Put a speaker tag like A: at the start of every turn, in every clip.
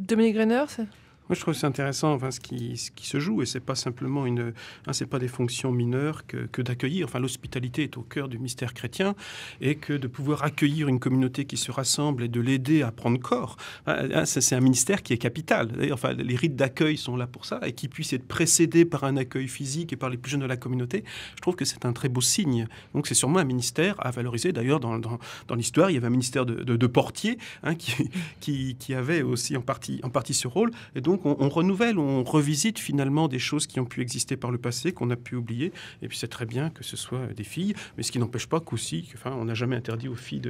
A: Dominique Grainer,
B: Moi, je trouve que c'est intéressant, ce qui se joue, et c'est pas simplement c'est pas des fonctions mineures que d'accueillir. L'hospitalité est au cœur du mystère chrétien, et que de pouvoir accueillir une communauté qui se rassemble et de l'aider à prendre corps, c'est un ministère qui est capital. D'ailleurs, les rites d'accueil sont là pour ça, et qui puissent être précédés par un accueil physique et par les plus jeunes de la communauté. Je trouve que c'est un très beau signe. Donc, c'est sûrement un ministère à valoriser. D'ailleurs, dans l'histoire, il y avait un ministère de portiers qui avait aussi en partie ce rôle. Et donc, on renouvelle, on revisite finalement des choses qui ont pu exister par le passé, qu'on a pu oublier. Et puis c'est très bien que ce soit des filles, mais ce qui n'empêche pas on n'a jamais interdit aux filles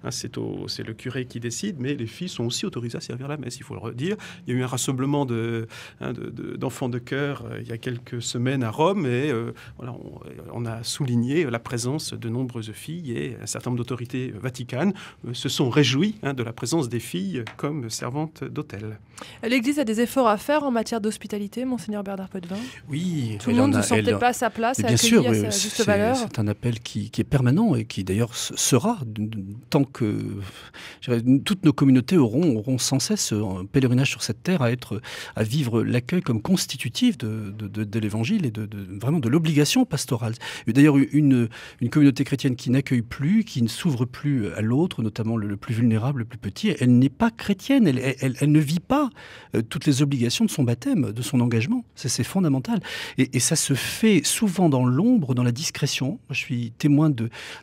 B: c'est le curé qui décide, mais les filles sont aussi autorisées à servir la messe, il faut le redire. Il y a eu un rassemblement d'enfants de chœur il y a quelques semaines à Rome, et on a souligné la présence de nombreuses filles, et un certain nombre d'autorités vaticanes se sont réjouies de la présence des filles comme servantes d'autel.
A: L'Église a des efforts à faire en matière d'hospitalité, Monseigneur Bernard Potvin.
C: Oui.
A: Tout le monde ne sentait pas sa place, accueilli à sa juste valeur.
C: C'est un appel qui est permanent et qui d'ailleurs sera, tant que toutes nos communautés auront sans cesse un pèlerinage sur cette terre à vivre l'accueil comme constitutif de l'Évangile et vraiment de l'obligation pastorale. Il y a d'ailleurs une communauté chrétienne qui n'accueille plus, qui ne s'ouvre plus à l'autre, notamment le plus vulnérable, le plus petit. Elle n'est pas chrétienne, elle ne vit pas toutes les obligations de son baptême, de son engagement. C'est fondamental. Et ça se fait souvent dans l'ombre, dans la discrétion. Moi, je suis témoin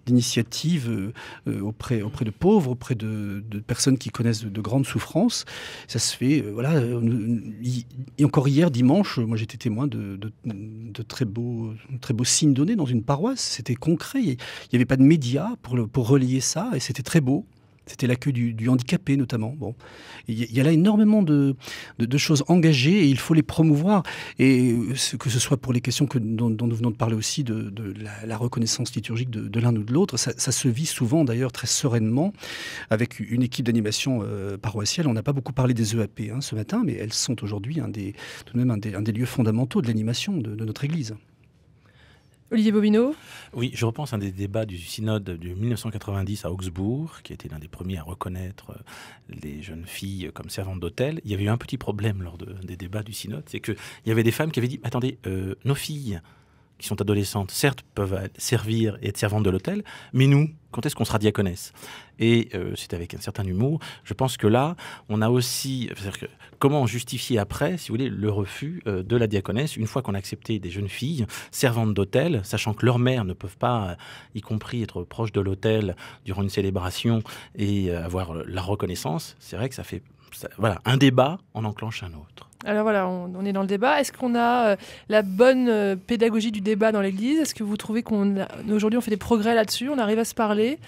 C: d'initiatives auprès de pauvres, auprès de personnes qui connaissent de grandes souffrances. Ça se fait, et encore hier, dimanche, moi j'étais témoin de très beaux signes donnés dans une paroisse. C'était concret. Il n'y avait pas de médias pour relayer ça, et c'était très beau. C'était l'accueil du handicapé, notamment. Bon. Il y a là énormément de choses engagées, et il faut les promouvoir. Et que ce soit pour les questions dont nous venons de parler aussi, de la reconnaissance liturgique de l'un ou de l'autre, ça se vit souvent, d'ailleurs, très sereinement, avec une équipe d'animation paroissiale. On n'a pas beaucoup parlé des EAP ce matin, mais elles sont aujourd'hui tout de même un des lieux fondamentaux de l'animation de notre Église.
A: Olivier Bobineau.
D: Oui, je repense à un des débats du synode de 1990 à Augsbourg, qui était l'un des premiers à reconnaître les jeunes filles comme servantes d'autel. Il y avait eu un petit problème lors des débats du synode, c'est qu'il y avait des femmes qui avaient dit « Attendez, nos filles qui sont adolescentes, certes, peuvent servir et être servantes de l'hôtel, mais nous, quand est-ce qu'on sera diaconesse ?» Et c'est avec un certain humour. Je pense que là, on a aussi... Comment justifier après, si vous voulez, le refus de la diaconesse, une fois qu'on a accepté des jeunes filles servantes d'hôtel, sachant que leurs mères ne peuvent pas, y compris être proches de l'hôtel durant une célébration et avoir la reconnaissance. C'est vrai que ça fait... Voilà, un débat en enclenche un autre.
A: Alors voilà, on est dans le débat. Est-ce qu'on a la bonne pédagogie du débat dans l'Église ? Est-ce que vous trouvez qu'aujourd'hui on fait des progrès là-dessus ? On arrive à se parler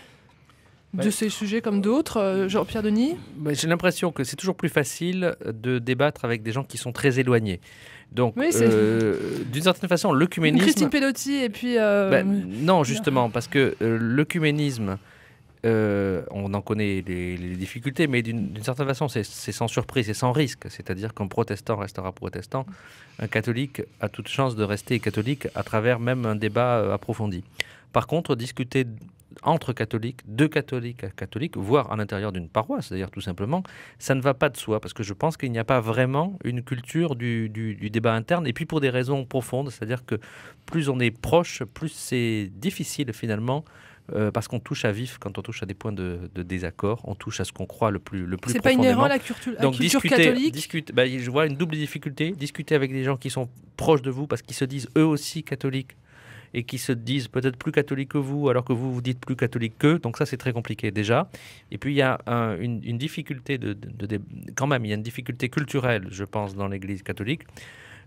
A: de ces sujets comme d'autres. Jean-Pierre Denis ?
E: J'ai l'impression que c'est toujours plus facile de débattre avec des gens qui sont très éloignés. Donc,
A: oui,
E: d'une certaine façon, l'œcuménisme...
A: Christine Pelotti et puis...
E: non, justement, parce que l'œcuménisme... on en connaît les difficultés, mais d'une certaine façon, c'est sans surprise et sans risque. C'est-à-dire qu'un protestant restera protestant, un catholique a toute chance de rester catholique à travers même un débat approfondi. Par contre, discuter entre catholiques, de catholique à catholique, voire à l'intérieur d'une paroisse, d'ailleurs tout simplement, ça ne va pas de soi, parce que je pense qu'il n'y a pas vraiment une culture du débat interne, et puis pour des raisons profondes, c'est-à-dire que plus on est proche, plus c'est difficile finalement, parce qu'on touche à vif quand on touche à des points de désaccord, on touche à ce qu'on croit le plus profondément. C'est
A: pas inhérent à la culture catholique.
E: Je vois une double difficulté, discuter avec des gens qui sont proches de vous parce qu'ils se disent eux aussi catholiques et qui se disent peut-être plus catholiques que vous alors que vous dites plus catholique qu'eux, donc ça c'est très compliqué déjà. Et puis il y a une difficulté quand même, il y a une difficulté culturelle, je pense, dans l'Église catholique.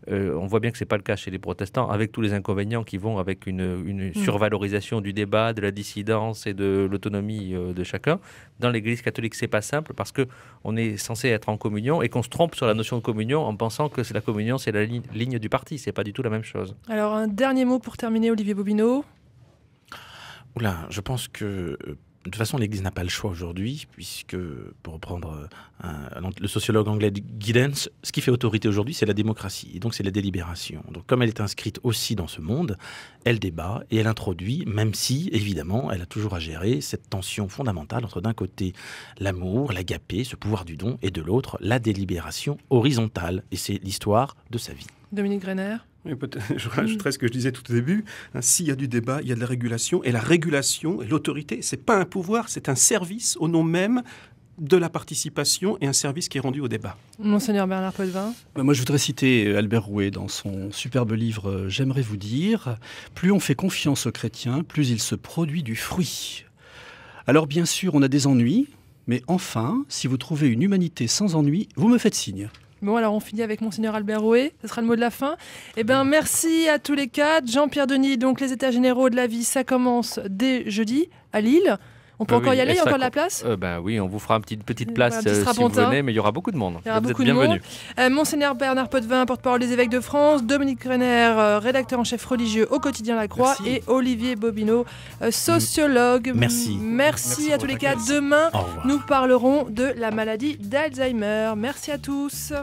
E: On voit bien que ce n'est pas le cas chez les protestants, avec tous les inconvénients qui vont avec une survalorisation du débat, de la dissidence et de l'autonomie de chacun. Dans l'Église catholique, ce n'est pas simple parce qu'on est censé être en communion et qu'on se trompe sur la notion de communion en pensant que la communion, c'est la ligne du parti. Ce n'est pas du tout la même chose.
A: Alors, un dernier mot pour terminer, Olivier Bobineau.
D: Oula, je pense que de toute façon, l'Église n'a pas le choix aujourd'hui, puisque, pour reprendre le sociologue anglais Giddens, ce qui fait autorité aujourd'hui, c'est la démocratie, et donc c'est la délibération. Donc comme elle est inscrite aussi dans ce monde, elle débat et elle introduit, même si, évidemment, elle a toujours à gérer cette tension fondamentale entre d'un côté l'amour, l'agapé, ce pouvoir du don, et de l'autre, la délibération horizontale. Et c'est l'histoire de sa vie.
A: Dominique Greiner.
B: Oui, je rajouterais ce que je disais tout au début. S'il y a du débat, il y a de la régulation. Et la régulation et l'autorité, ce n'est pas un pouvoir, c'est un service au nom même de la participation et un service qui est rendu au débat.
A: Monseigneur Bernard Potvin.
C: Moi, je voudrais citer Albert Rouet dans son superbe livre « J'aimerais vous dire ». Plus on fait confiance aux chrétiens, plus il se produit du fruit. Alors bien sûr, on a des ennuis, mais enfin, si vous trouvez une humanité sans ennui, vous me faites signe.
A: Bon, alors on finit avec Monseigneur Albert Rouet, ce sera le mot de la fin. Eh bien, merci à tous les quatre. Jean-Pierre Denis, donc les États généraux de la vie, ça commence dès jeudi à Lille. On peut encore y aller, il y a encore de la place
E: Oui, on vous fera une petite place
A: voilà,
E: si vous venez, mais il y aura beaucoup de monde.
A: Il y aura beaucoup
E: de monde.
A: Monseigneur Bernard Potvin, porte-parole des évêques de France, Dominique Greiner, rédacteur en chef religieux au quotidien La Croix, et Olivier Bobineau, sociologue. Merci à tous les quatre. Demain, nous parlerons de la maladie d'Alzheimer. Merci à tous.